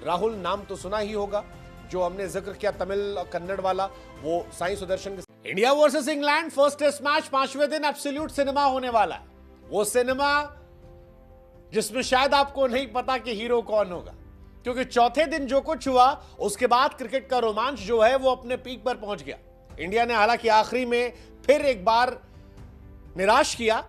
राहुल नाम तो सुना ही होगा, जो हमने जिक्र किया तमिल कन्नड़ वाला, वो साई सुदर्शन के। India versus England first test match 5वें दिन एब्सोल्यूट सिनेमा होने वाला है। वो सिनेमा जिसमें शायद आपको नहीं पता कि हीरो कौन होगा, क्योंकि चौथे दिन जो कुछ हुआ उसके बाद क्रिकेट का रोमांच जो है वो अपने पीक पर पहुंच गया। इंडिया ने हालांकि आखिरी में फिर एक बार निराश किया,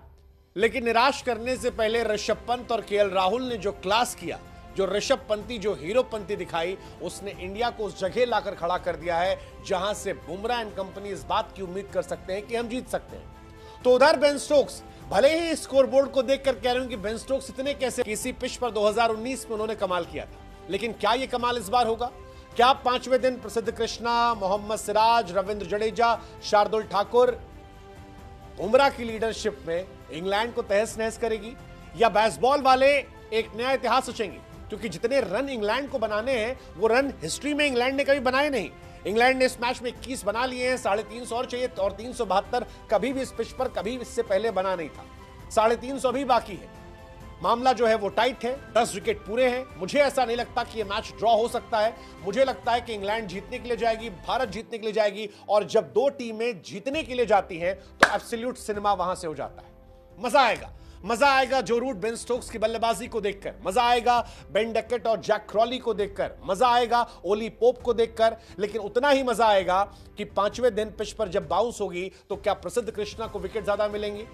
लेकिन निराश करने से पहले ऋषभ पंत और केएल राहुल ने जो क्लास किया, जो ऋषभ पंती, जो हीरो पंती दिखाई, उसने इंडिया को उस जगह लाकर खड़ा कर दिया है जहां से बुमराह एंड कंपनी इस बात की उम्मीद कर सकते हैं कि हम जीत सकते हैं। तो उधर बेन स्टोक्स, भले ही स्कोरबोर्ड को देखकर कह रहे हूं कि बेन स्टोक्स इतने कैसे, किसी पिच पर 2019 में उन्होंने कमाल किया था, लेकिन क्या यह कमाल इस बार होगा? क्या 5वें दिन प्रसिद्ध कृष्णा, मोहम्मद सिराज, रविंद्र जडेजा, शार्दुल ठाकुर, बुमराह की लीडरशिप में इंग्लैंड को तहस नहस करेगी, या बेसबॉल वाले एक नया इतिहास रचेंगे? क्योंकि जितने रन इंग्लैंड को बनाने हैं वो रन हिस्ट्री में इंग्लैंड ने कभी बनाए नहीं। इंग्लैंड ने इस मैच में 21 बना लिए हैं, 350 और चाहिए, और 372 कभी भी इस पिच पर कभी इससे पहले बना नहीं था। 350 भी बाकी है। मामला जो है वो टाइट है, 10 विकेट पूरे हैं। मुझे ऐसा नहीं लगता कि ये मैच ड्रॉ हो सकता है। मुझे लगता है कि इंग्लैंड जीतने के लिए जाएगी, भारत जीतने के लिए जाएगी, और जब दो टीमें जीतने के लिए जाती हैं तो एब्सोल्यूट सिनेमा वहां से हो जाता है। मजा आएगा, मजा आएगा जो रूट बेन स्टोक्स की बल्लेबाजी को देखकर, मजा आएगा बेन डकेट और जैक क्रॉली को देखकर, मजा आएगा ओली पोप को देखकर, लेकिन उतना ही मजा आएगा कि 5वें दिन पिच पर जब बाउंस होगी तो क्या प्रसिद्ध कृष्णा को विकेट ज्यादा मिलेंगे।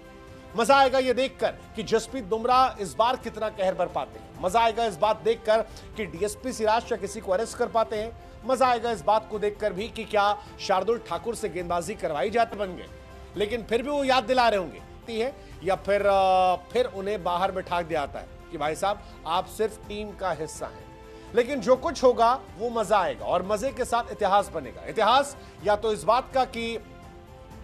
मजा आएगा यह देखकर कि जसप्रीत बुमराह इस बार कितना कहर बर पाते हैं। मजा आएगा इस बात देखकर कि डीएसपी सिराज या किसी को अरेस्ट कर पाते हैं। मजा आएगा इस बात को देखकर भी कि क्या शार्दुल ठाकुर से गेंदबाजी करवाई जाती बन गए, लेकिन फिर भी वो याद दिला रहे होंगे है, या फिर उन्हें बाहर बैठा दिया जाता है कि भाई साहब आप सिर्फ टीम का हिस्सा हैं। लेकिन जो कुछ होगा वो मजा आएगा, और मजे के साथ इतिहास बनेगा। इतिहास या तो इस बात का कि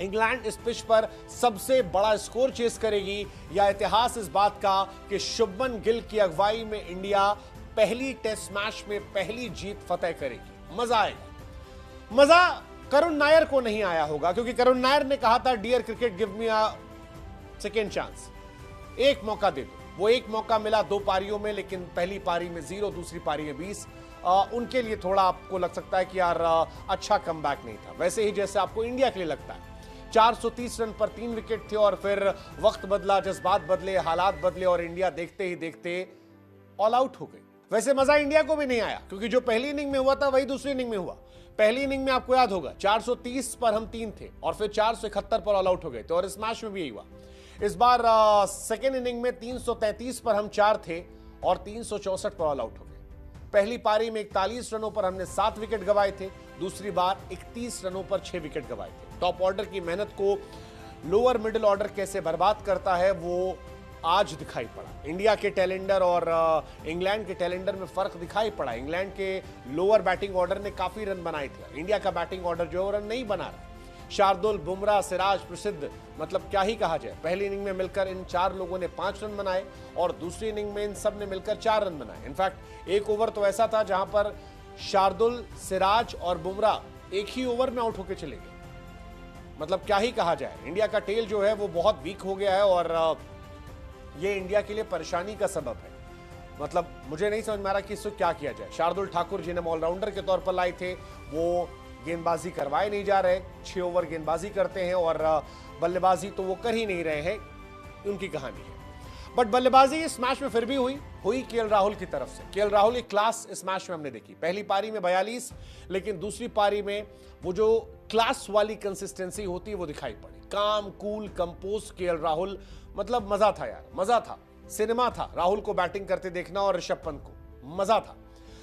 इंग्लैंड इस पिच पर सबसे बड़ा स्कोर चेस करेगी, या इतिहास इस बात का कि शुभमन गिल की अगुवाई में इंडिया पहली टेस्ट मैच में पहली जीत फतेह करेगी। मजा आएगा। मजा करुण नायर को नहीं आया होगा, क्योंकि करुण नायर ने कहा था dear cricket give me a second chance, एक मौका दे दो। वो एक मौका मिला 2 पारियों में, लेकिन पहली पारी में 0, दूसरी पारी में 20। उनके लिए थोड़ा आपको लग सकता है कि यार अच्छा कमबैक नहीं था, वैसे ही जैसे आपको इंडिया के लिए लगता है। 430 रन पर 3 विकेट थे, और फिर वक्त बदला, जज्बात बदले, हालात बदले, और इंडिया देखते ही देखते ऑल आउट हो गई। वैसे मजा इंडिया को भी नहीं आया, क्योंकि जो पहली इनिंग में हुआ था वही दूसरी इनिंग में हुआ। पहली इनिंग में आपको याद होगा 430 पर हम 3 थे, और फिर 471 पर ऑल आउट हो गए थे, और इस मैच में भी यही हुआ। इस बार सेकेंड इनिंग में 333 पर हम 4 थे, और 364 पर ऑल आउट हो गए। पहली पारी में 41 रनों पर हमने 7 विकेट गंवाए थे, दूसरी बार 31 रनों पर 6 विकेट गंवाए थे। टॉप ऑर्डर की मेहनत को लोअर मिडिल ऑर्डर कैसे बर्बाद करता है वो आज दिखाई पड़ा। इंडिया के टैलेंडर और इंग्लैंड के टैलेंडर में फर्क दिखाई पड़ा। इंग्लैंड के लोअर बैटिंग ऑर्डर ने काफी रन बनाए थे, इंडिया का बैटिंग ऑर्डर जो रन नहीं बना रहा। शार्दुल, बुमराह, सिराज, प्रसिद्ध, मतलब क्या ही कहा जाए। पहली इनिंग में मिलकर इन 4 लोगों ने 5 रन बनाए, और दूसरी इनिंग में इन सब ने मिलकर 4 रन बनाए। इनफैक्ट एक ओवर तो ऐसा था जहां पर शार्दुल, सिराज और बुमराह एक ही ओवर में आउट होकर चले गए। मतलब क्या ही कहा जाए, इंडिया का टेल जो है वो बहुत वीक हो गया है, और ये इंडिया के लिए परेशानी का सबब है। मतलब मुझे नहीं समझ में आ रहा कि इसको क्या किया जाए। शार्दुल ठाकुर जिन्हें ऑलराउंडर के तौर पर लाए थे, वो गेंदबाजी करवाए नहीं जा रहे। 6 ओवर गेंदबाजी करते हैं, और बल्लेबाजी तो वो कर ही नहीं रहे हैं, उनकी कहानी है। बट बल्लेबाजी इस मैच में फिर भी हुई केएल राहुल की तरफ से। केएल राहुल की क्लास इस मैच में हमने देखी। पहली पारी में 42, लेकिन दूसरी पारी में वो जो क्लास वाली कंसिस्टेंसी होती है वो दिखाई पड़ी। काम, कूल, कंपोज केएल राहुल, मतलब मजा था यार, मजा था, सिनेमा था राहुल को बैटिंग करते देखना, और ऋषभ पंत को मजा था।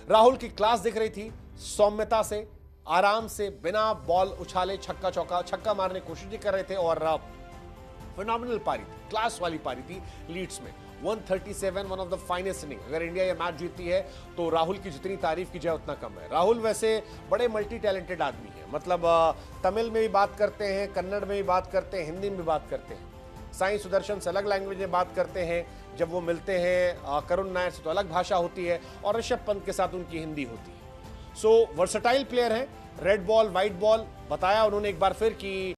राहुल की क्लास दिख रही थी, सौम्यता से, आराम से, बिना बॉल उछाले छक्का मारने की कोशिश कर रहे थे, और फिनोमिनल पारी थी, क्लास वाली पारी थी लीड्स में। 137, one of the finest inning. अगर इंडिया ये मैच जीतती है तो राहुल की जितनी तारीफ की जाए उतना कम है। राहुल वैसे बड़े मल्टी टैलेंटेड आदमी है, मतलब तमिल में भी बात करते हैं, कन्नड़ में भी बात करते हैं, हिंदी में भी बात करते हैं। साई सुदर्शन से अलग लैंग्वेज में बात करते हैं, जब वो मिलते हैं करुण नायर से तो अलग भाषा होती है, और ऋषभ पंत के साथ उनकी हिंदी होती है। सो वर्सटाइल प्लेयर है। रेड बॉल, व्हाइट बॉल बताया उन्होंने एक बार फिर कि